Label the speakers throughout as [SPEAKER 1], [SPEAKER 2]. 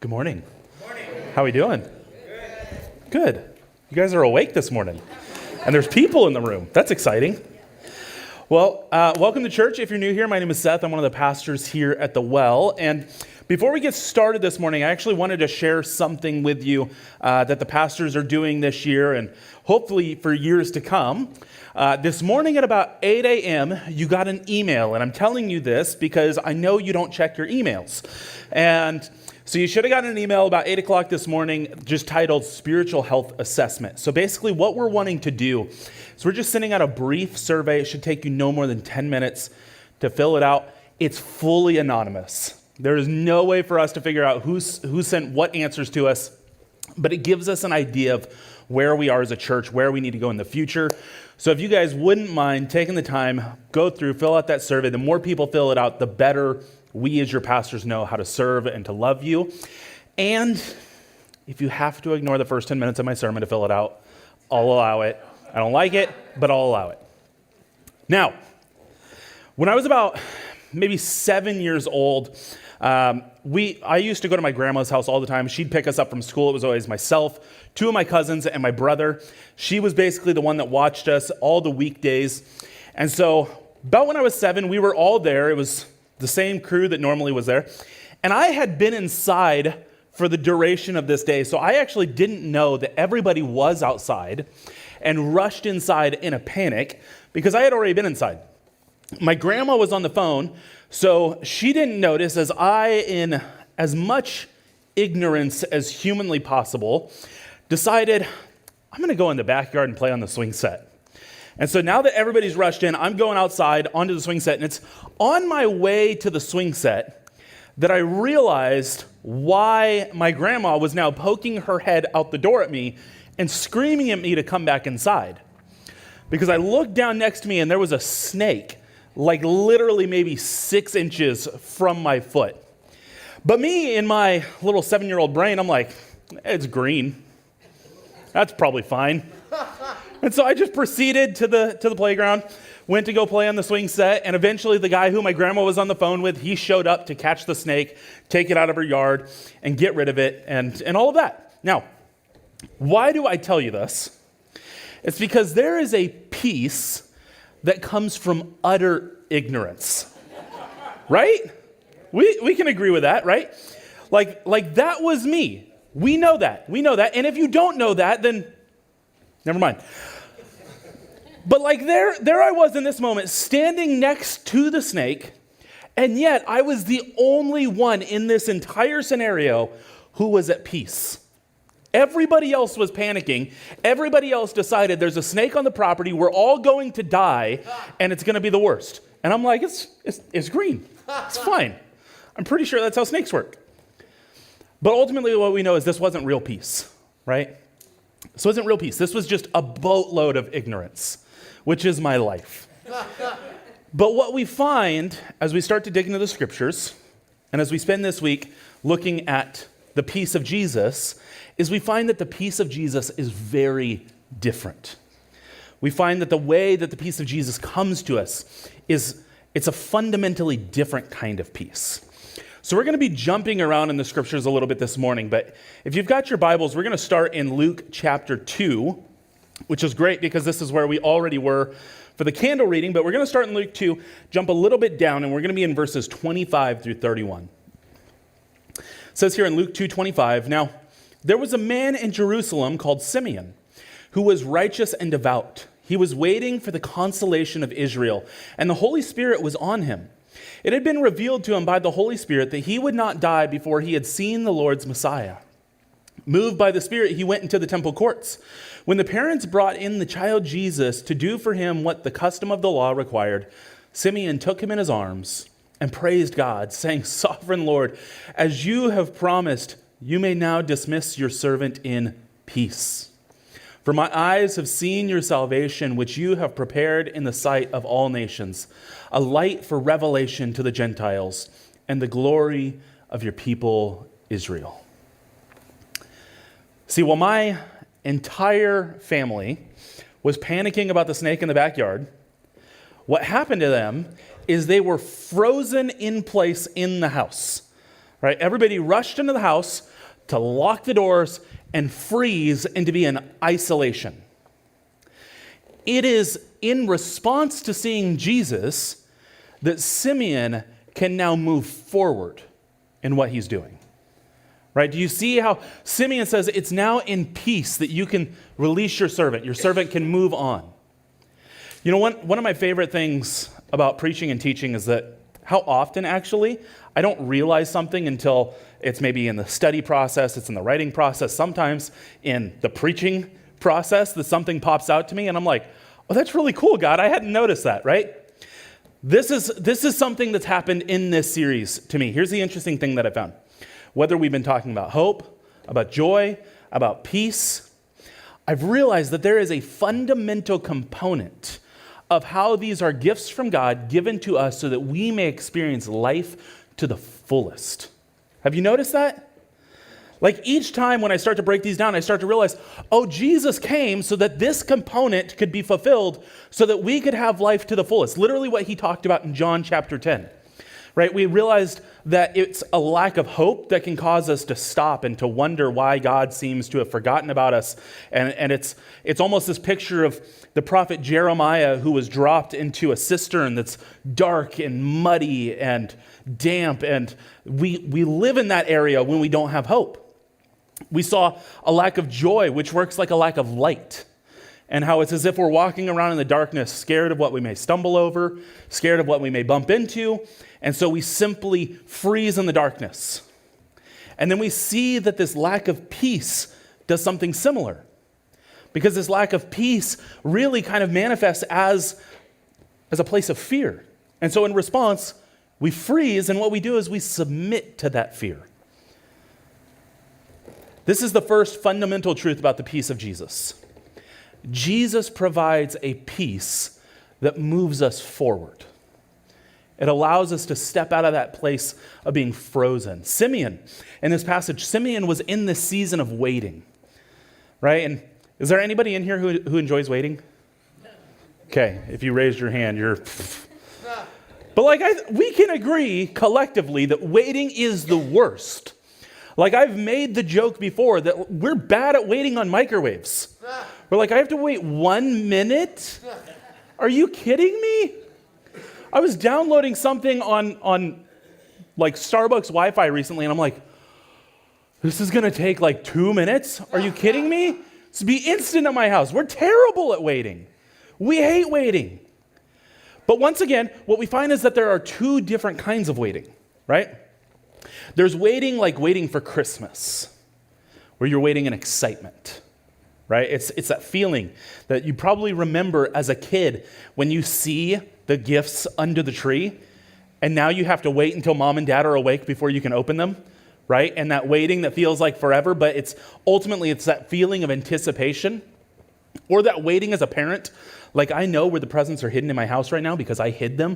[SPEAKER 1] Good morning. How are we doing? Good. You guys are awake this morning. And there's people in the room. That's exciting. Well, welcome to church. If you're new here, my name is Seth. I'm one of the pastors here at The Well. And before we get started this morning, I actually wanted to share something with you that the pastors are doing this year and hopefully for years to come. This morning at about 8 a.m., you got an email. And I'm telling you this because I know you don't check your emails. And so you should have gotten an email about 8 o'clock this morning just titled Spiritual Health Assessment. So basically what we're wanting to do is we're just sending out a brief survey. It should take you no more than 10 minutes to fill it out. It's fully anonymous. There is no way for us to figure out who sent what answers to us, but it gives us an idea of where we are as a church, where we need to go in the future. So if you guys wouldn't mind taking the time, go through, fill out that survey. The more people fill it out, the better we as your pastors know how to serve and to love you. And if you have to ignore the first 10 minutes of my sermon to fill it out, I'll allow it. I don't like it, but I'll allow it. Now, when I was about maybe 7 years old, I used to go to my grandma's house all the time. She'd pick us up from school. It was always myself, two of my cousins, and my brother. She was basically the one that watched us all the weekdays. And so about when I was 7, we were all there. It was the same crew that normally was there. And I had been inside for the duration of this day. So I actually didn't know that everybody was outside and rushed inside in a panic because I had already been inside. My grandma was on the phone, so she didn't notice as I, in as much ignorance as humanly possible, decided I'm going to go in the backyard and play on the swing set. And so now that everybody's rushed in, I'm going outside onto the swing set, and it's on my way to the swing set that I realized why my grandma was now poking her head out the door at me and screaming at me to come back inside. Because I looked down next to me and there was a snake, like literally maybe 6 inches from my foot. But me, in my little 7-year-old brain, I'm like, it's green. That's probably fine. And so I just proceeded to the playground, went to go play on the swing set, and eventually the guy who my grandma was on the phone with, he showed up to catch the snake, take it out of her yard, and get rid of it, and all of that. Now, why do I tell you this? It's because there is a peace that comes from utter ignorance, right? We can agree with that, right? Like that was me. We know that. And if you don't know that, then never mind. But like there I was in this moment, standing next to the snake, and yet I was the only one in this entire scenario who was at peace. Everybody else was panicking. Everybody else decided there's a snake on the property. We're all going to die, and it's going to be the worst. And I'm like, it's green. It's fine. I'm pretty sure that's how snakes work. But ultimately, what we know is this wasn't real peace, right? This wasn't real peace. This was just a boatload of ignorance, which is my life. But what we find as we start to dig into the scriptures, and as we spend this week looking at the peace of Jesus, is we find that the peace of Jesus is very different. We find that the way that the peace of Jesus comes to us it's a fundamentally different kind of peace. So we're going to be jumping around in the scriptures a little bit this morning, but if you've got your Bibles, we're going to start in Luke chapter 2, which is great because this is where we already were for the candle reading, but we're going to start in Luke 2, jump a little bit down, and we're going to be in verses 25 through 31. It says here in Luke 2:25, now, there was a man in Jerusalem called Simeon, who was righteous and devout. He was waiting for the consolation of Israel, and the Holy Spirit was on him. It had been revealed to him by the Holy Spirit that he would not die before he had seen the Lord's Messiah. Moved by the Spirit, he went into the temple courts. When the parents brought in the child Jesus to do for him what the custom of the law required, Simeon took him in his arms and praised God, saying, "Sovereign Lord, as you have promised, you may now dismiss your servant in peace. For my eyes have seen your salvation, which you have prepared in the sight of all nations, a light for revelation to the Gentiles and the glory of your people Israel." See, while my entire family was panicking about the snake in the backyard, what happened to them is they were frozen in place in the house. right? Everybody rushed into the house to lock the doors and freeze and to be in isolation. It is in response to seeing Jesus that Simeon can now move forward in what he's doing. Right? Do you see how Simeon says it's now in peace that you can release your servant? Your servant can move on. You know, one of my favorite things about preaching and teaching is that how often actually I don't realize something until it's maybe in the study process, it's in the writing process, sometimes in the preaching process that something pops out to me and I'm like, oh, that's really cool, God. I hadn't noticed that, right? This is something that's happened in this series to me. Here's the interesting thing that I found. Whether we've been talking about hope, about joy, about peace, I've realized that there is a fundamental component of how these are gifts from God given to us so that we may experience life to the fullest. Have you noticed that? Like each time when I start to break these down, I start to realize, oh, Jesus came so that this component could be fulfilled so that we could have life to the fullest. Literally what he talked about in John chapter 10, right? We realized that it's a lack of hope that can cause us to stop and to wonder why God seems to have forgotten about us. And it's almost this picture of the prophet Jeremiah who was dropped into a cistern that's dark and muddy and damp. And we live in that area when we don't have hope. We saw a lack of joy, which works like a lack of light, and how it's as if we're walking around in the darkness, scared of what we may stumble over, scared of what we may bump into, and so we simply freeze in the darkness. And then we see that this lack of peace does something similar, because this lack of peace really kind of manifests as a place of fear. And so in response, we freeze, and what we do is we submit to that fear. This is the first fundamental truth about the peace of Jesus. Jesus provides a peace that moves us forward. It allows us to step out of that place of being frozen. Simeon, in this passage, Simeon was in this season of waiting, right? And is there anybody in here who enjoys waiting? Okay, if you raised your hand, you're... But we can agree collectively that waiting is the worst. Like I've made the joke before that we're bad at waiting on microwaves. We're like, I have to wait 1 minute? Are you kidding me? I was downloading something on like Starbucks Wi-Fi recently and I'm like, this is gonna take like 2 minutes? Are you kidding me? This would be instant at my house. We're terrible at waiting. We hate waiting. But once again, what we find is that there are two different kinds of waiting, right? There's waiting like waiting for Christmas, where you're waiting in excitement, right? It's that feeling that you probably remember as a kid when you see the gifts under the tree, and now you have to wait until mom and dad are awake before you can open them, right? And that waiting that feels like forever, but it's that feeling of anticipation, or that waiting as a parent. Like I know where the presents are hidden in my house right now because I hid them,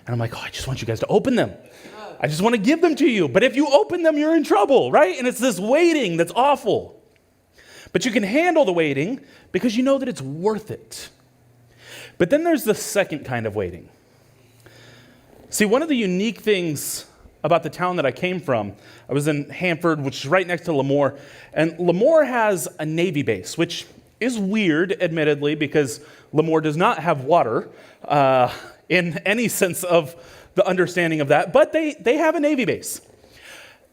[SPEAKER 1] and I'm like, oh, I just want you guys to open them. I just want to give them to you. But if you open them, you're in trouble, right? And it's this waiting that's awful. But you can handle the waiting because you know that it's worth it. But then there's the second kind of waiting. See, one of the unique things about the town that I came from, I was in Hanford, which is right next to Lemoore. And Lemoore has a Navy base, which is weird, admittedly, because Lemoore does not have water in any sense of the understanding of that, but they have a Navy base.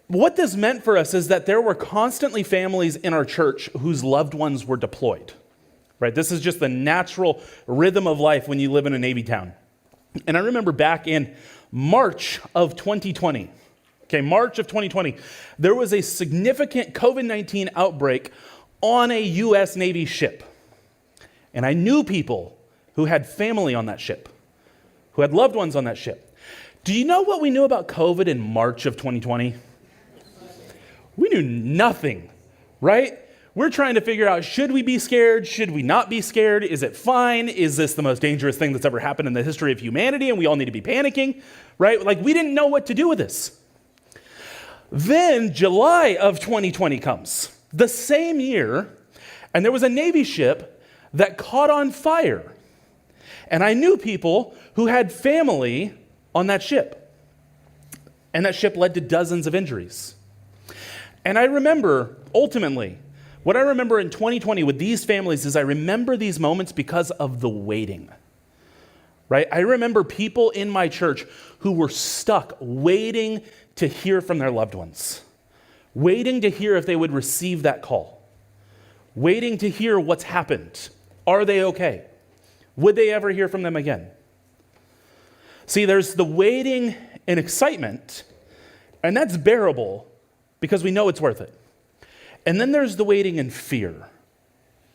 [SPEAKER 1] What this meant for us is that there were constantly families in our church whose loved ones were deployed, right? This is just the natural rhythm of life when you live in a Navy town. And I remember back in March of 2020, there was a significant COVID-19 outbreak on a U.S. Navy ship. And I knew people who had family on that ship, who had loved ones on that ship. Do you know what we knew about COVID in March of 2020? We knew nothing, right? We're trying to figure out, should we be scared? Should we not be scared? Is it fine? Is this the most dangerous thing that's ever happened in the history of humanity and we all need to be panicking, right? Like we didn't know what to do with this. Then July of 2020 comes, the same year, and there was a Navy ship that caught on fire. And I knew people who had family on that ship. And that ship led to dozens of injuries. And I remember, ultimately, what I remember in 2020 with these families is I remember these moments because of the waiting, right? I remember people in my church who were stuck waiting to hear from their loved ones, waiting to hear if they would receive that call, waiting to hear what's happened. Are they okay? Would they ever hear from them again? See, there's the waiting and excitement, and that's bearable because we know it's worth it. And then there's the waiting and fear,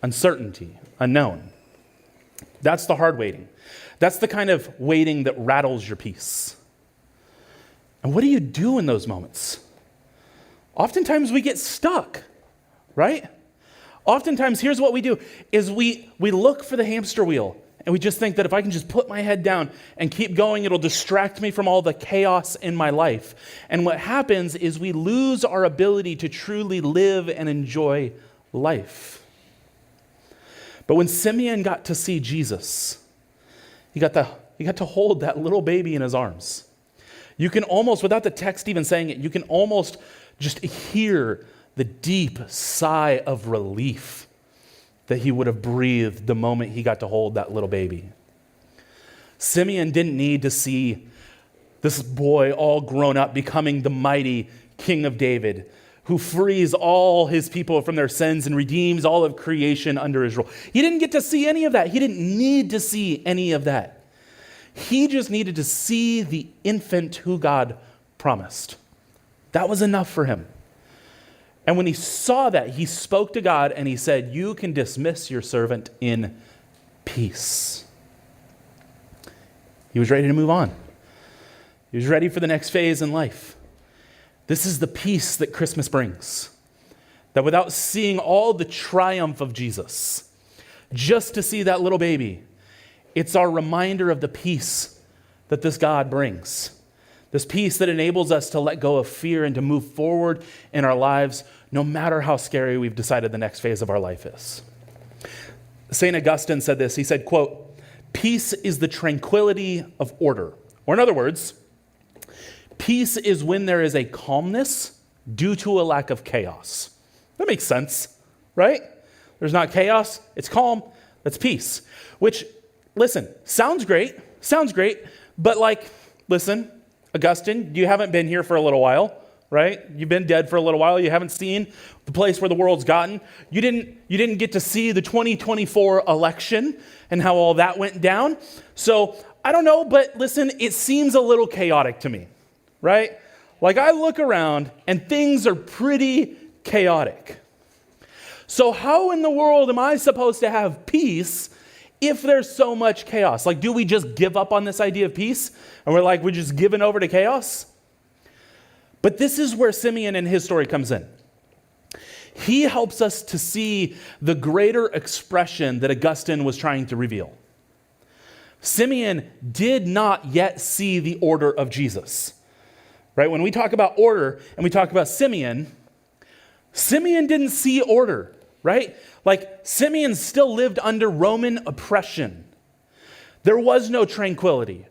[SPEAKER 1] uncertainty, unknown. That's the hard waiting. That's the kind of waiting that rattles your peace. And what do you do in those moments? Oftentimes we get stuck, right? Oftentimes, here's what we do, is we look for the hamster wheel, and we just think that if I can just put my head down and keep going, it'll distract me from all the chaos in my life. And what happens is we lose our ability to truly live and enjoy life. But when Simeon got to see Jesus, he got to hold that little baby in his arms. You can almost, without the text even saying it, you can almost just hear the deep sigh of relief that he would have breathed the moment he got to hold that little baby. Simeon didn't need to see this boy all grown up becoming the mighty King of David, who frees all his people from their sins and redeems all of creation under his rule. He didn't get to see any of that. He didn't need to see any of that. He just needed to see the infant who God promised. That was enough for him. And when he saw that, he spoke to God and he said, "You can dismiss your servant in peace." He was ready to move on. He was ready for the next phase in life. This is the peace that Christmas brings. That without seeing all the triumph of Jesus, just to see that little baby, it's our reminder of the peace that this God brings. This peace that enables us to let go of fear and to move forward in our lives, no matter how scary we've decided the next phase of our life is. St. Augustine said this. He said, quote, "Peace is the tranquility of order." Or in other words, peace is when there is a calmness due to a lack of chaos. That makes sense, right? There's not chaos, it's calm, that's peace. Which, listen, sounds great, but listen, Augustine, you haven't been here for a little while, right? You've been dead for a little while. You haven't seen the place where the world's gotten. You didn't get to see the 2024 election and how all that went down. So I don't know, but listen, it seems a little chaotic to me, right? I look around and things are pretty chaotic. So how in the world am I supposed to have peace if there's so much chaos? Do we just give up on this idea of peace? And we're just giving over to chaos? But this is where Simeon and his story comes in. He helps us to see the greater expression that Augustine was trying to reveal. Simeon did not yet see the order of Jesus. Right? When we talk about order and we talk about Simeon didn't see order, right? Simeon still lived under Roman oppression. There was no tranquility.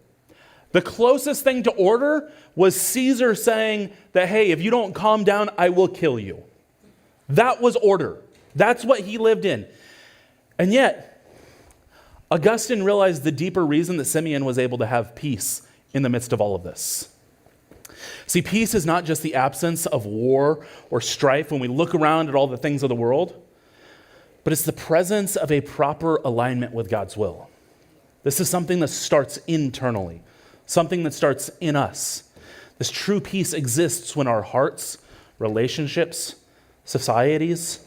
[SPEAKER 1] The closest thing to order was Caesar saying that, hey, if you don't calm down, I will kill you. That was order. That's what he lived in. And yet, Augustine realized the deeper reason that Simeon was able to have peace in the midst of all of this. See, peace is not just the absence of war or strife when we look around at all the things of the world, but it's the presence of a proper alignment with God's will. This is something that starts internally, something that starts in us. This true peace exists when our hearts, relationships, societies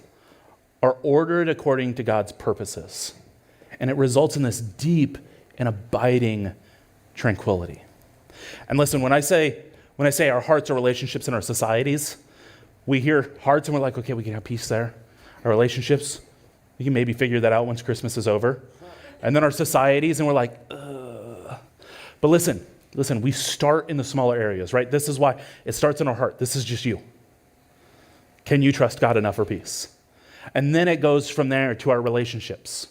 [SPEAKER 1] are ordered according to God's purposes. And it results in this deep and abiding tranquility. And listen, when I say our hearts, our relationships, and our societies, we hear hearts and we're like, okay, we can have peace there. Our relationships, we can maybe figure that out once Christmas is over. And then our societies, and we're like, ugh. But listen, we start in the smaller areas, right? This is why it starts in our heart. This is just you. Can you trust God enough for peace? And then it goes from there to our relationships.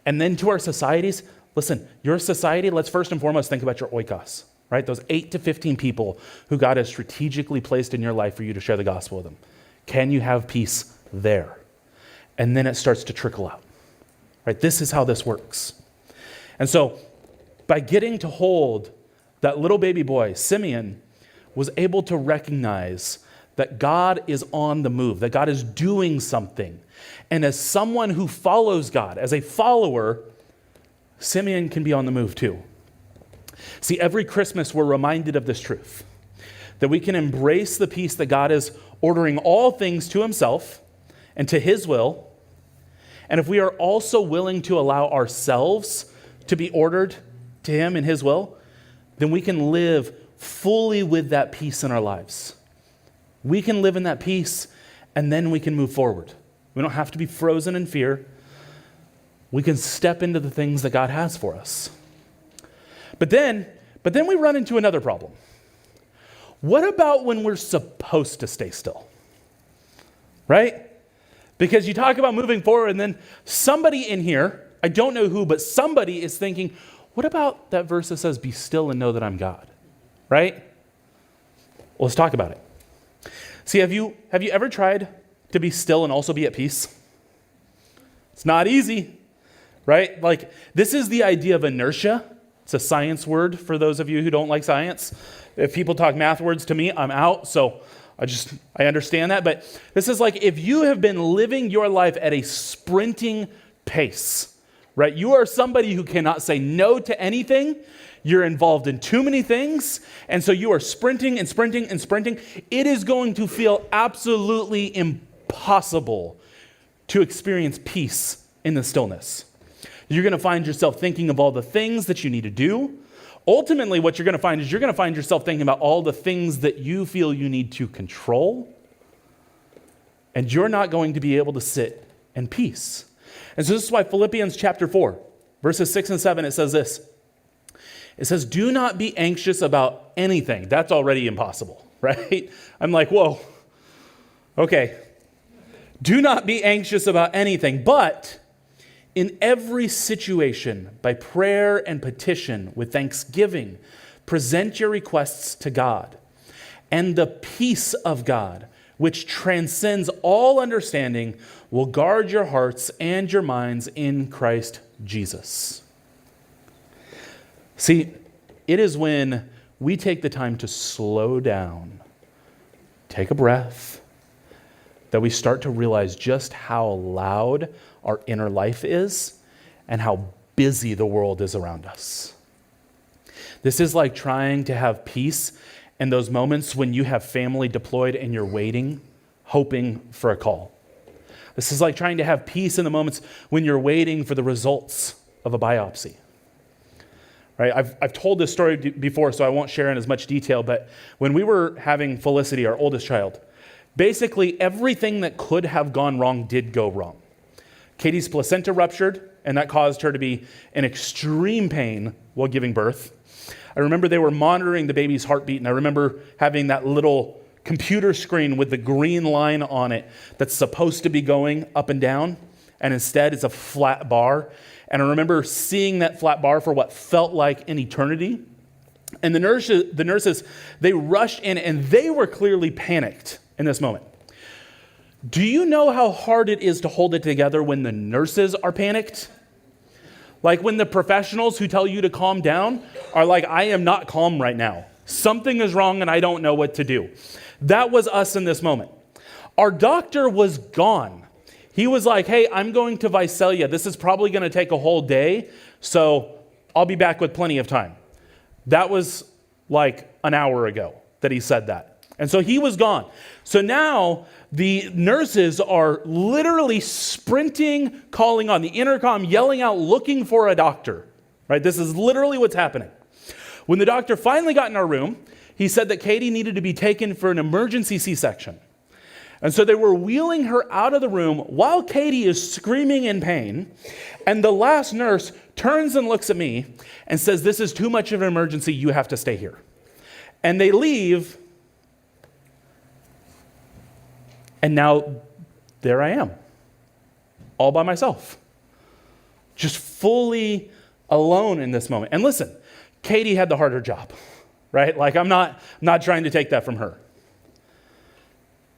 [SPEAKER 1] And then to our societies. Listen, your society, let's first and foremost think about your oikos. right? Those 8 to 15 people who God has strategically placed in your life for you to share the gospel with them. Can you have peace there? And then it starts to trickle out, right? This is how this works. And so by getting to hold that little baby boy, Simeon was able to recognize that God is on the move, that God is doing something. And as someone who follows God, as a follower, Simeon can be on the move too. See, every Christmas we're reminded of this truth, that we can embrace the peace that God is ordering all things to himself and to his will. And if we are also willing to allow ourselves to be ordered to him and his will, then we can live fully with that peace in our lives. We can live in that peace, and then we can move forward. We don't have to be frozen in fear. We can step into the things that God has for us. But then we run into another problem. What about when we're supposed to stay still? Right? Because you talk about moving forward, and then somebody in here, I don't know who, but somebody is thinking, what about that verse that says, be still and know that I'm God? Right? Well, let's talk about it. See, have you ever tried to be still and also be at peace? It's not easy, right? Like, this is the idea of inertia. It's a science word for those of you who don't like science. If people talk math words to me, I'm out. So I understand that. But this is like if you have been living your life at a sprinting pace, right? You are somebody who cannot say no to anything. You're involved in too many things, and so you are sprinting and sprinting and sprinting. It is going to feel absolutely impossible to experience peace in the stillness. You're going to find yourself thinking of all the things that you need to do. Ultimately, what you're going to find is you're going to find yourself thinking about all the things that you feel you need to control, and you're not going to be able to sit in peace. And so this is why Philippians chapter 4, verses 6 and 7, it says this. It says, do not be anxious about anything. That's already impossible, right? I'm like, whoa, okay. Do not be anxious about anything, but in every situation, by prayer and petition, with thanksgiving, present your requests to God. And the peace of God, which transcends all understanding, will guard your hearts and your minds in Christ Jesus. See, it is when we take the time to slow down, take a breath, that we start to realize just how loud our inner life is and how busy the world is around us. This is like trying to have peace in those moments when you have family deployed and you're waiting, hoping for a call. This is like trying to have peace in the moments when you're waiting for the results of a biopsy. Right? I've told this story before, so I won't share in as much detail, but when we were having Felicity, our oldest child, basically everything that could have gone wrong did go wrong. Katie's placenta ruptured, and that caused her to be in extreme pain while giving birth. I remember they were monitoring the baby's heartbeat, and I remember having that little computer screen with the green line on it that's supposed to be going up and down, and instead it's a flat bar. And I remember seeing that flat bar for what felt like an eternity. And the nurses, they rushed in, and they were clearly panicked in this moment. Do you know how hard it is to hold it together when the nurses are panicked? Like when the professionals who tell you to calm down are like, I am not calm right now. Something is wrong and I don't know what to do. That was us in this moment. Our doctor was gone. He was like, hey, I'm going to Visalia. This is probably going to take a whole day, so I'll be back with plenty of time. That was like an hour ago that he said that. And so he was gone. So now the nurses are literally sprinting, calling on the intercom, yelling out, looking for a doctor. Right? This is literally what's happening. When the doctor finally got in our room, he said that Katie needed to be taken for an emergency C-section. And so they were wheeling her out of the room while Katie is screaming in pain. And the last nurse turns and looks at me and says, this is too much of an emergency. You have to stay here. And they leave. And now there I am, all by myself, just fully alone in this moment. And listen, Katie had the harder job. right? Like I'm not trying to take that from her.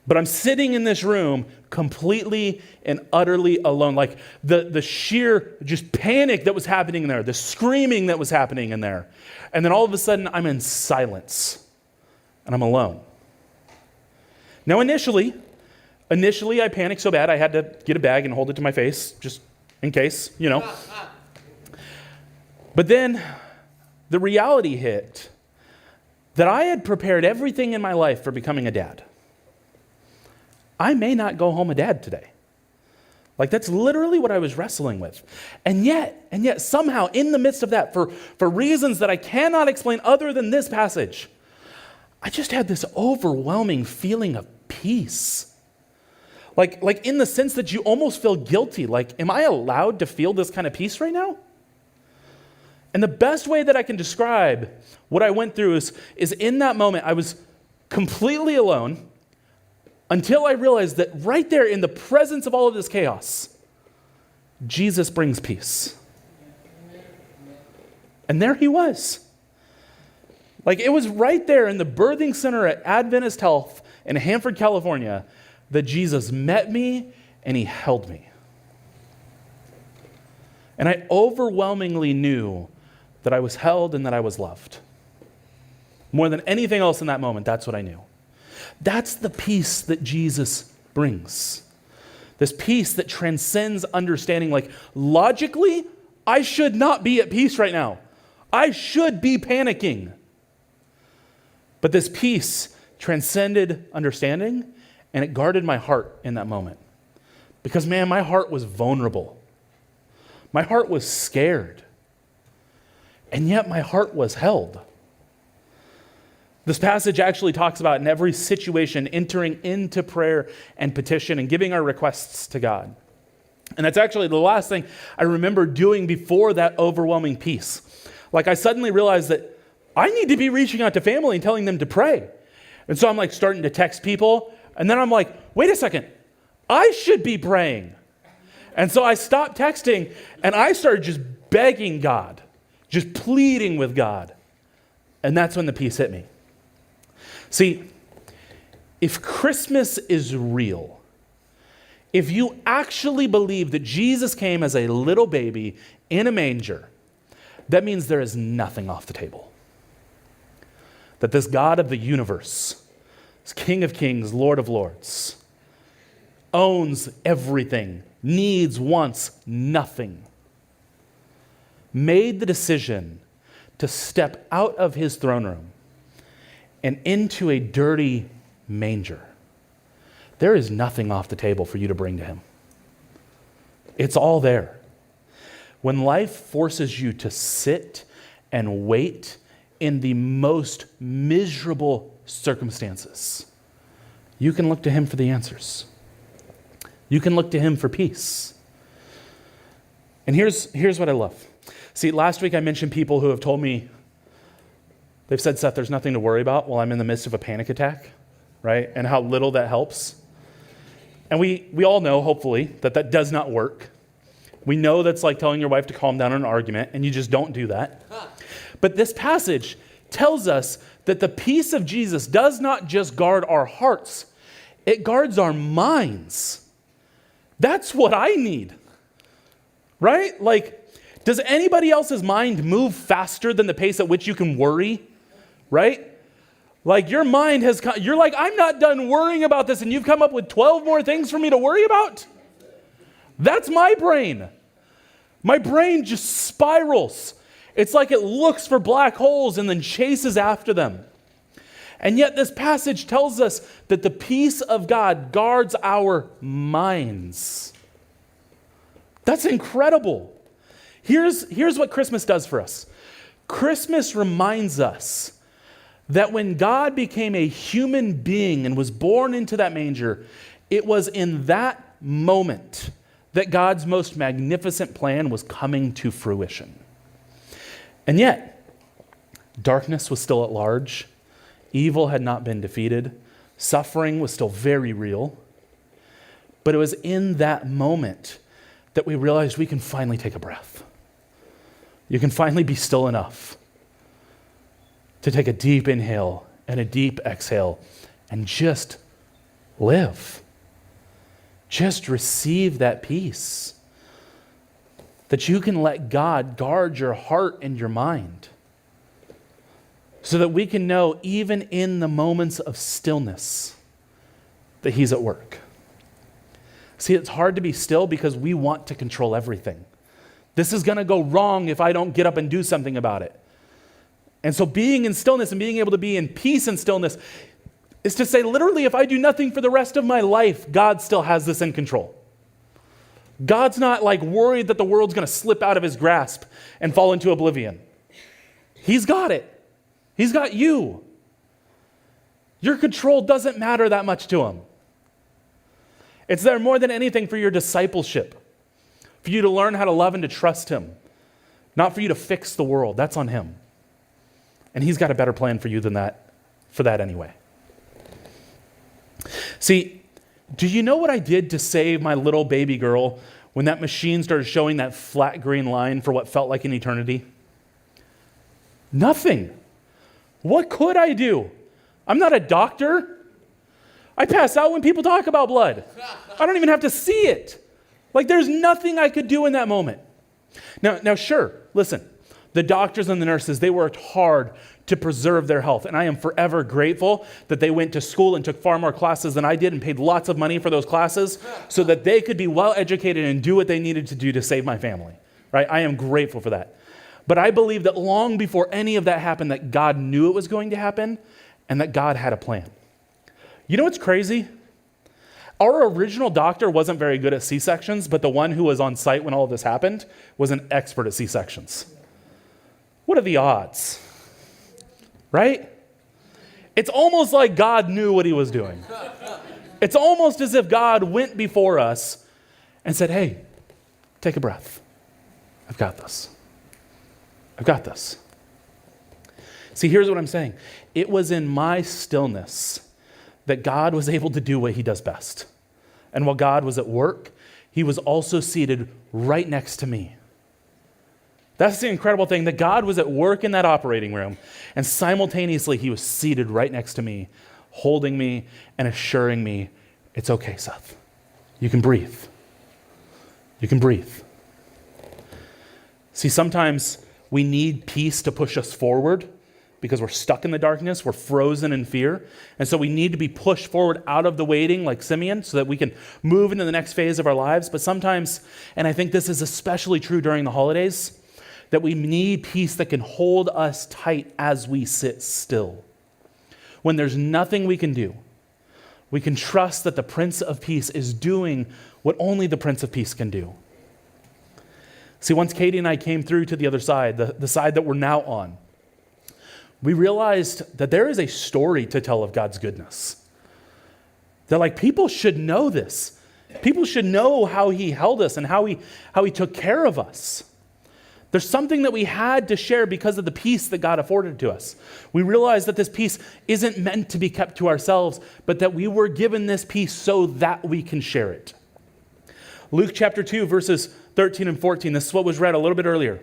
[SPEAKER 1] But I'm sitting in this room completely and utterly alone. Like the sheer just panic that was happening in there, the screaming that was happening in there. And then all of a sudden I'm in silence and I'm alone. Now initially I panicked so bad I had to get a bag and hold it to my face just in case, But then the reality hit that I had prepared everything in my life for becoming a dad. I may not go home a dad today. Like that's literally what I was wrestling with. And yet somehow in the midst of that, for reasons that I cannot explain other than this passage, I just had this overwhelming feeling of peace. Like in the sense that you almost feel guilty. Like, am I allowed to feel this kind of peace right now? And the best way that I can describe what I went through is in that moment, I was completely alone until I realized that right there in the presence of all of this chaos, Jesus brings peace. And there he was. Like it was right there in the birthing center at Adventist Health in Hanford, California, that Jesus met me and he held me. And I overwhelmingly knew that I was held and that I was loved. More than anything else in that moment, that's what I knew. That's the peace that Jesus brings. This peace that transcends understanding. Like logically, I should not be at peace right now. I should be panicking. But this peace transcended understanding and it guarded my heart in that moment. Because man, my heart was vulnerable. My heart was scared. And yet my heart was held. This passage actually talks about in every situation entering into prayer and petition and giving our requests to God. And that's actually the last thing I remember doing before that overwhelming peace. Like I suddenly realized that I need to be reaching out to family and telling them to pray. And so I'm like starting to text people. And then I'm like, wait a second, I should be praying. And so I stopped texting and I started just begging God, just pleading with God. And that's when the peace hit me. See, if Christmas is real, if you actually believe that Jesus came as a little baby in a manger, that means there is nothing off the table. That this God of the universe, this King of kings, Lord of lords, owns everything, needs, wants nothing, made the decision to step out of his throne room and into a dirty manger. There is nothing off the table for you to bring to him. It's all there. When life forces you to sit and wait in the most miserable circumstances, you can look to him for the answers. You can look to him for peace. And here's what I love. See, last week I mentioned people who have told me, they've said, Seth, there's nothing to worry about while I'm in the midst of a panic attack, right? And how little that helps. And we all know, hopefully, that does not work. We know that's like telling your wife to calm down in an argument, and you just don't do that. But this passage tells us that the peace of Jesus does not just guard our hearts, it guards our minds. That's what I need, right? Like, does anybody else's mind move faster than the pace at which you can worry, right? Like your mind you're like, I'm not done worrying about this, and you've come up with 12 more things for me to worry about? That's my brain. My brain just spirals. It's like it looks for black holes and then chases after them. And yet this passage tells us that the peace of God guards our minds. That's incredible. Here's what Christmas does for us. Christmas reminds us that when God became a human being and was born into that manger, it was in that moment that God's most magnificent plan was coming to fruition. And yet, darkness was still at large. Evil had not been defeated. Suffering was still very real. But it was in that moment that we realized we can finally take a breath. You can finally be still enough. to take a deep inhale and a deep exhale and just live. Just receive that peace. That you can let God guard your heart and your mind. So that we can know, even in the moments of stillness, that He's at work. See, it's hard to be still because we want to control everything. This is going to go wrong if I don't get up and do something about it. And so being in stillness and being able to be in peace and stillness is to say, literally, if I do nothing for the rest of my life, God still has this in control. God's not like worried that the world's going to slip out of His grasp and fall into oblivion. He's got it. He's got you. Your control doesn't matter that much to Him. It's there more than anything for your discipleship, for you to learn how to love and to trust Him, not for you to fix the world. That's on Him. And He's got a better plan for you than that, for that anyway. See, do you know what I did to save my little baby girl when that machine started showing that flat green line for what felt like an eternity? Nothing. What could I do? I'm not a doctor. I pass out when people talk about blood. I don't even have to see it. Like, there's nothing I could do in that moment. Now, sure, listen. The doctors and the nurses, they worked hard to preserve their health. And I am forever grateful that they went to school and took far more classes than I did and paid lots of money for those classes so that they could be well educated and do what they needed to do to save my family. Right? I am grateful for that. But I believe that long before any of that happened, that God knew it was going to happen and that God had a plan. You know what's crazy? Our original doctor wasn't very good at C-sections, but the one who was on site when all of this happened was an expert at C-sections. What are the odds? Right? It's almost like God knew what He was doing. It's almost as if God went before us and said, hey, take a breath. I've got this. I've got this. See, here's what I'm saying. It was in my stillness that God was able to do what He does best. And while God was at work, He was also seated right next to me. That's the incredible thing, that God was at work in that operating room, and simultaneously He was seated right next to me, holding me and assuring me, it's okay, Seth. You can breathe. You can breathe. See, sometimes we need peace to push us forward because we're stuck in the darkness, we're frozen in fear, and so we need to be pushed forward out of the waiting like Simeon so that we can move into the next phase of our lives. But sometimes, and I think this is especially true during the holidays, that we need peace that can hold us tight as we sit still. When there's nothing we can do, we can trust that the Prince of Peace is doing what only the Prince of Peace can do. See, once Katie and I came through to the other side, the side that we're now on, we realized that there is a story to tell of God's goodness. That people should know this. People should know how He held us and how he took care of us. There's something that we had to share because of the peace that God afforded to us. We realized that this peace isn't meant to be kept to ourselves, but that we were given this peace so that we can share it. Luke chapter 2, verses 13 and 14. This is what was read a little bit earlier.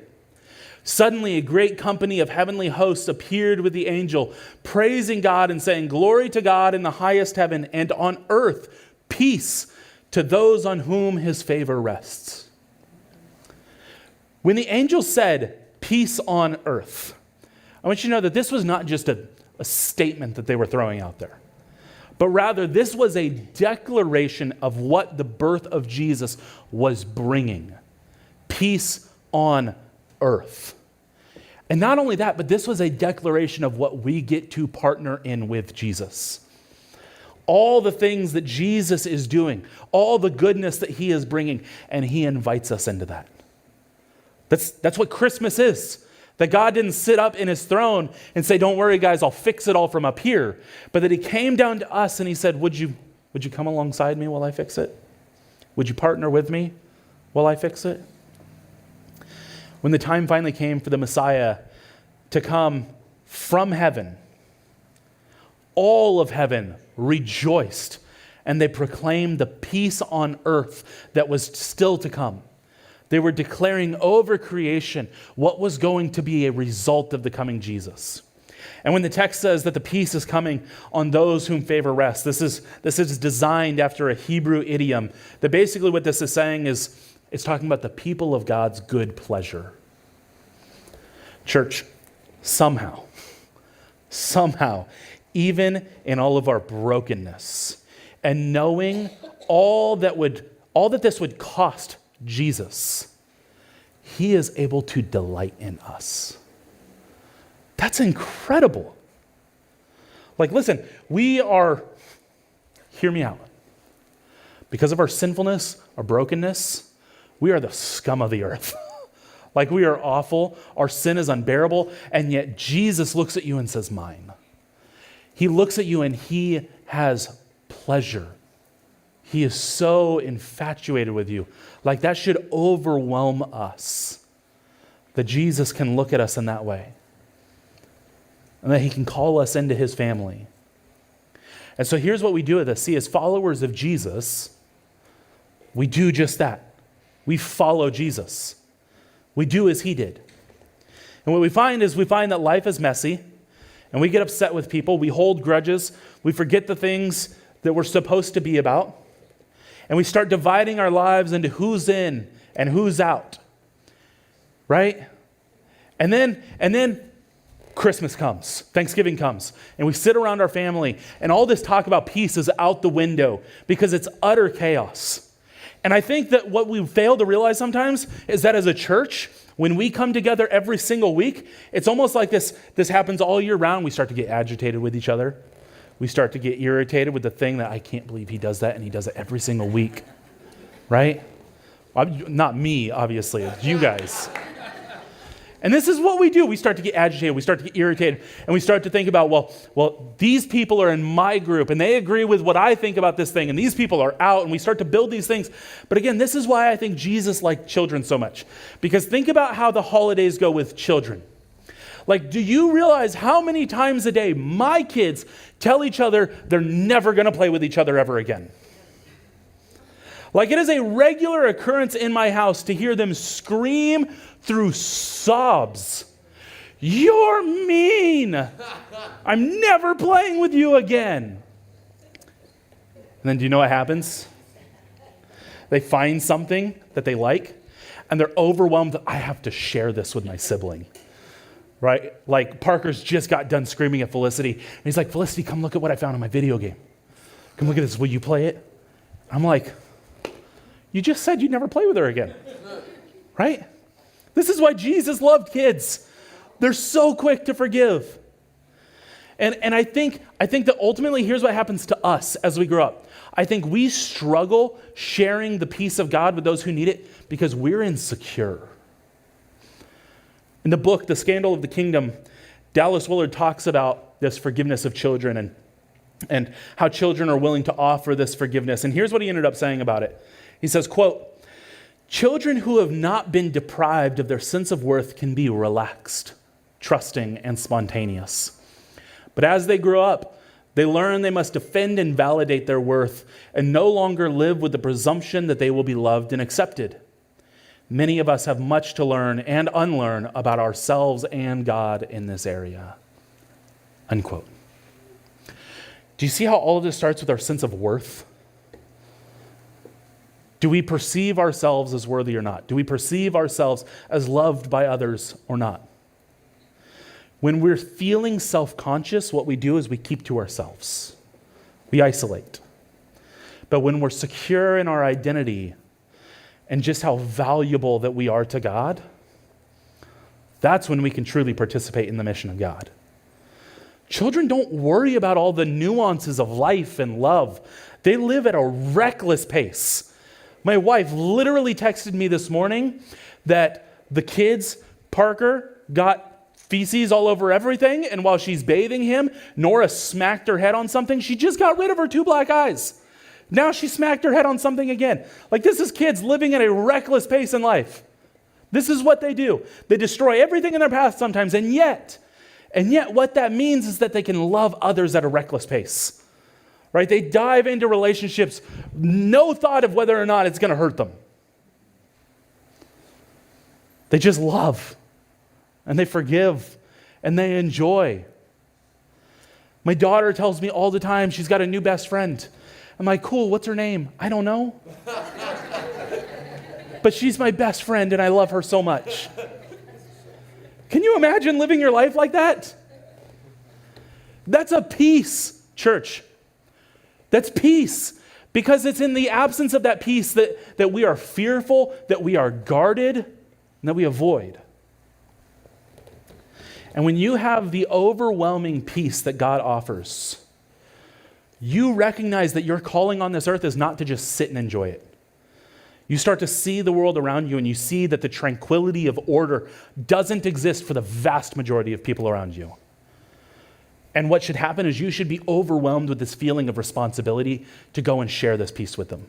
[SPEAKER 1] Suddenly a great company of heavenly hosts appeared with the angel, praising God and saying, "Glory to God in the highest heaven, and on earth peace to those on whom His favor rests." When the angel said, peace on earth, I want you to know that this was not just a statement that they were throwing out there, but rather this was a declaration of what the birth of Jesus was bringing. Peace on earth. And not only that, but this was a declaration of what we get to partner in with Jesus. All the things that Jesus is doing, all the goodness that He is bringing, and He invites us into that. That's what Christmas is. That God didn't sit up in His throne and say, don't worry guys, I'll fix it all from up here. But that He came down to us and He said, would you come alongside me while I fix it? Would you partner with me while I fix it? When the time finally came for the Messiah to come from heaven, all of heaven rejoiced and they proclaimed the peace on earth that was still to come. They were declaring over creation what was going to be a result of the coming Jesus. And when the text says that the peace is coming on those whom favor rest, this is designed after a Hebrew idiom. That basically what this is saying is, it's talking about the people of God's good pleasure. Church, somehow, even in all of our brokenness, and knowing all that this would cost Jesus, he is able to delight in us. That's incredible. Like, listen, hear me out. Because of our sinfulness, our brokenness, we are the scum of the earth. Like, we are awful. Our sin is unbearable. And yet Jesus looks at you and says, mine. He looks at you and he has pleasure. He is so infatuated with you. Like, that should overwhelm us, that Jesus can look at us in that way. And that he can call us into his family. And so here's what we do with this. See, as followers of Jesus, we do just that. We follow Jesus. We do as he did. And what we find that life is messy, and we get upset with people. We hold grudges. We forget the things that we're supposed to be about. And we start dividing our lives into who's in and who's out. Right? And then Christmas comes, Thanksgiving comes, and we sit around our family, and all this talk about peace is out the window because it's utter chaos. And I think that what we fail to realize sometimes is that as a church, when we come together every single week, it's almost like this happens all year round. We start to get agitated with each other. We start to get irritated with the thing that I can't believe he does that, and he does it every single week, right? Not me, obviously, it's you guys. And this is what we do. We start to get agitated. We start to get irritated. And we start to think about, well, these people are in my group and they agree with what I think about this thing. And these people are out. And we start to build these things. But again, this is why I think Jesus liked children so much. Because think about how the holidays go with children. Like, do you realize how many times a day my kids tell each other they're never going to play with each other ever again? Like, it is a regular occurrence in my house to hear them scream through sobs, "You're mean. I'm never playing with you again." And then do you know what happens? They find something that they like, and they're overwhelmed that I have to share this with my sibling. Right? Like, Parker's just got done screaming at Felicity, and he's like, "Felicity, come look at what I found in my video game. Come look at this. Will you play it?" I'm like, you just said you'd never play with her again. Right? This is why Jesus loved kids. They're so quick to forgive. And I think that ultimately here's what happens to us as we grow up. I think we struggle sharing the peace of God with those who need it because we're insecure. In the book, The Scandal of the Kingdom, Dallas Willard talks about this forgiveness of children and how children are willing to offer this forgiveness. And here's what he ended up saying about it. He says, quote, "Children who have not been deprived of their sense of worth can be relaxed, trusting, and spontaneous. But as they grow up, they learn they must defend and validate their worth and no longer live with the presumption that they will be loved and accepted. Many of us have much to learn and unlearn about ourselves and God in this area." Unquote. Do you see how all of this starts with our sense of worth? Do we perceive ourselves as worthy or not? Do we perceive ourselves as loved by others or not? When we're feeling self-conscious, what we do is we keep to ourselves. We isolate. But when we're secure in our identity and just how valuable that we are to God, that's when we can truly participate in the mission of God. Children don't worry about all the nuances of life and love. They live at a reckless pace. My wife literally texted me this morning that the kids, Parker, got feces all over everything, and while she's bathing him, Nora smacked her head on something. She just got rid of her 2 black eyes. Now she smacked her head on something again. Like, this is kids living at a reckless pace in life. This is what they do. They destroy everything in their path sometimes, and yet what that means is that they can love others at a reckless pace. Right? They dive into relationships, no thought of whether or not it's going to hurt them. They just love, and they forgive, and they enjoy. My daughter tells me all the time she's got a new best friend. I'm like, cool, what's her name? I don't know. But she's my best friend and I love her so much. Can you imagine living your life like that? That's a peace, church. That's peace. Because it's in the absence of that peace that we are fearful, that we are guarded, and that we avoid. And when you have the overwhelming peace that God offers, you recognize that your calling on this earth is not to just sit and enjoy it. You start to see the world around you and you see that the tranquility of order doesn't exist for the vast majority of people around you. And what should happen is you should be overwhelmed with this feeling of responsibility to go and share this peace with them.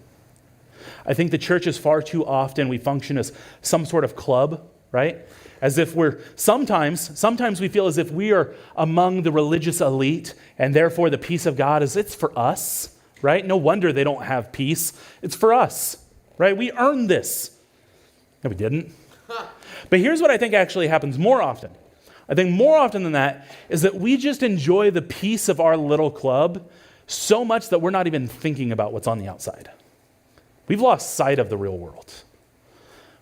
[SPEAKER 1] I think the church is far too often, we function as some sort of club, right? As if sometimes we feel as if we are among the religious elite and therefore the peace of God it's for us, right? No wonder they don't have peace. It's for us, right? We earned this. No, we didn't. But here's what I think actually happens more often. I think more often than that is that we just enjoy the peace of our little club so much that we're not even thinking about what's on the outside. We've lost sight of the real world.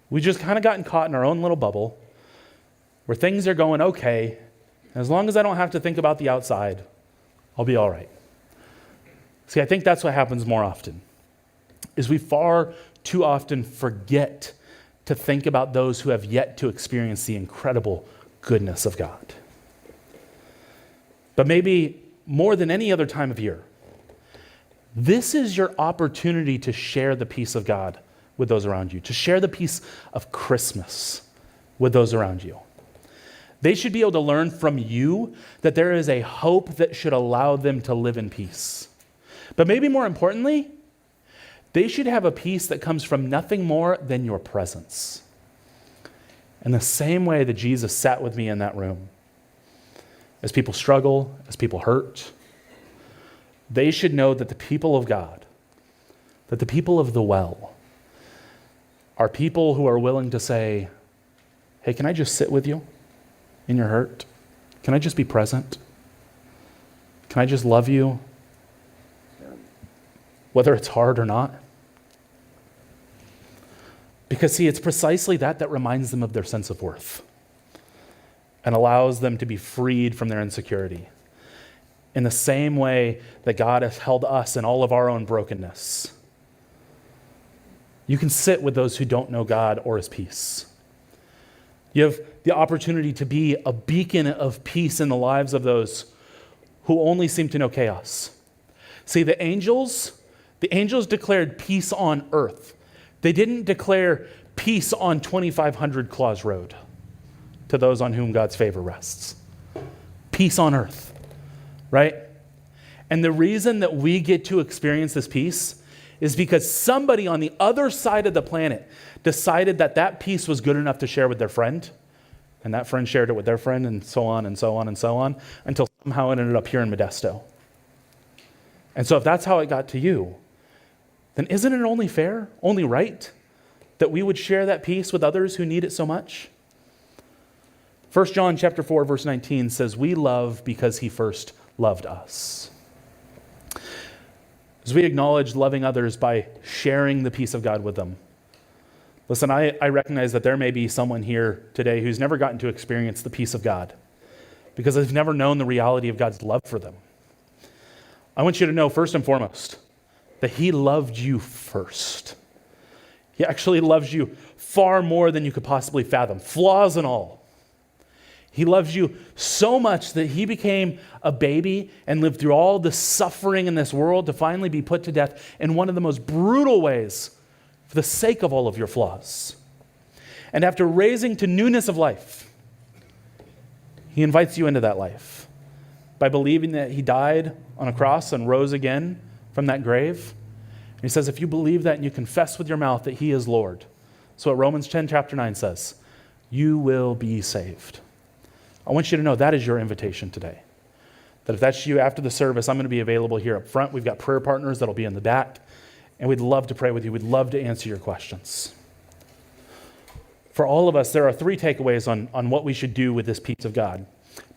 [SPEAKER 1] We've just kind of gotten caught in our own little bubble where things are going okay. As long as I don't have to think about the outside, I'll be all right. See, I think that's what happens more often, is we far too often forget to think about those who have yet to experience the incredible goodness of God. But maybe more than any other time of year, this is your opportunity to share the peace of God with those around you, to share the peace of Christmas with those around you. They should be able to learn from you that there is a hope that should allow them to live in peace. But maybe more importantly, they should have a peace that comes from nothing more than your presence. In the same way that Jesus sat with me in that room, as people struggle, as people hurt, they should know that the people of God, that the people of the well, are people who are willing to say, hey, can I just sit with you in your hurt? Can I just be present? Can I just love you, whether it's hard or not? Because, see, it's precisely that reminds them of their sense of worth and allows them to be freed from their insecurity. In the same way that God has held us in all of our own brokenness, you can sit with those who don't know God or His peace. You have the opportunity to be a beacon of peace in the lives of those who only seem to know chaos. See, the angels declared peace on earth. They didn't declare peace on 2500 Claus Road to those on whom God's favor rests. Peace on earth, right? And the reason that we get to experience this peace is because somebody on the other side of the planet decided that peace was good enough to share with their friend, and that friend shared it with their friend, and so on and so on and so on, until somehow it ended up here in Modesto. And so if that's how it got to you, then isn't it only fair, only right, that we would share that peace with others who need it so much? 1 John chapter 4, verse 19 says, we love because He first loved us. As we acknowledge loving others by sharing the peace of God with them. Listen, I recognize that there may be someone here today who's never gotten to experience the peace of God because they've never known the reality of God's love for them. I want you to know, first and foremost, that He loved you first. He actually loves you far more than you could possibly fathom, flaws and all. He loves you so much that He became a baby and lived through all the suffering in this world to finally be put to death in one of the most brutal ways for the sake of all of your flaws. And after raising to newness of life, He invites you into that life by believing that He died on a cross and rose again from that grave. And He says, if you believe that and you confess with your mouth that He is Lord, so what Romans 10 chapter 9 says, you will be saved. I want you to know that is your invitation today. That if that's you after the service, I'm going to be available here up front. We've got prayer partners that'll be in the back, and we'd love to pray with you. We'd love to answer your questions. For all of us, there are 3 takeaways on what we should do with this peace of God.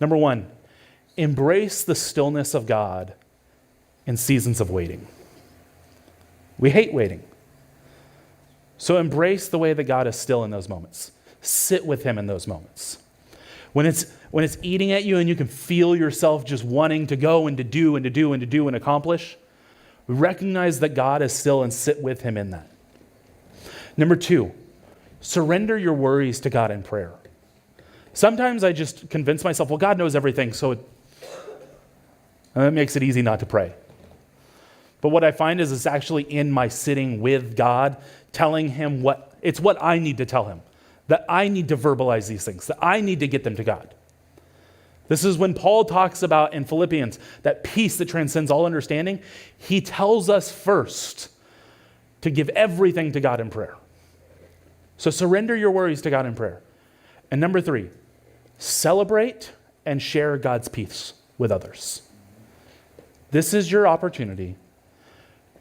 [SPEAKER 1] Number 1, embrace the stillness of God in seasons of waiting. We hate waiting. So embrace the way that God is still in those moments. Sit with him in those moments. When it's eating at you and you can feel yourself just wanting to go and to do and to do and to do and accomplish, recognize that God is still and sit with him in that. Number 2, surrender your worries to God in prayer. Sometimes I just convince myself, well, God knows everything, so that makes it easy not to pray. But what I find is it's actually in my sitting with God, telling him what I need to tell him, that I need to verbalize these things, that I need to get them to God. This is when Paul talks about in Philippians, that peace that transcends all understanding. He tells us first to give everything to God in prayer. So surrender your worries to God in prayer. And number 3, celebrate and share God's peace with others. This is your opportunity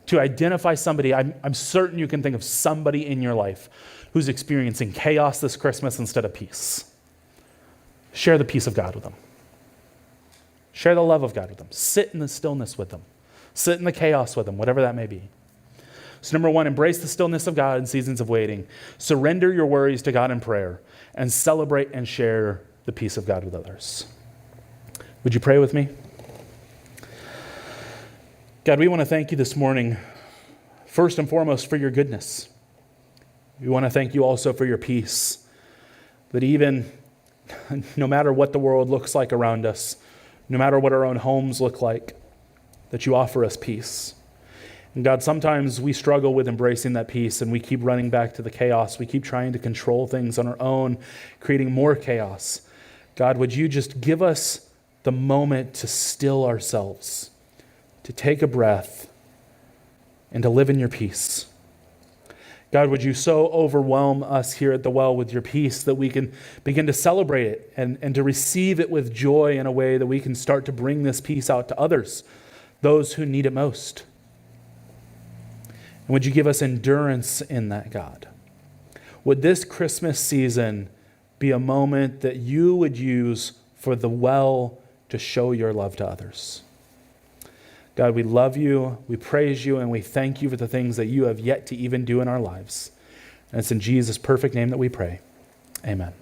[SPEAKER 1] to identify somebody. I'm certain you can think of somebody in your life who's experiencing chaos this Christmas instead of peace. Share the peace of God with them. Share the love of God with them. Sit in the stillness with them. Sit in the chaos with them, whatever that may be. So number 1, embrace the stillness of God in seasons of waiting. Surrender your worries to God in prayer. And celebrate and share the peace of God with others. Would you pray with me? God, we want to thank you this morning, first and foremost, for your goodness. We want to thank you also for your peace, that even no matter what the world looks like around us, no matter what our own homes look like, that you offer us peace. And God, sometimes we struggle with embracing that peace and we keep running back to the chaos. We keep trying to control things on our own, creating more chaos. God, would you just give us the moment to still ourselves, to take a breath, and to live in your peace. God, would you so overwhelm us here at the Well with your peace that we can begin to celebrate it and to receive it with joy in a way that we can start to bring this peace out to others, those who need it most. And would you give us endurance in that, God? Would this Christmas season be a moment that you would use for the Well to show your love to others? God, we love you, we praise you, and we thank you for the things that you have yet to even do in our lives. And it's in Jesus' perfect name that we pray. Amen.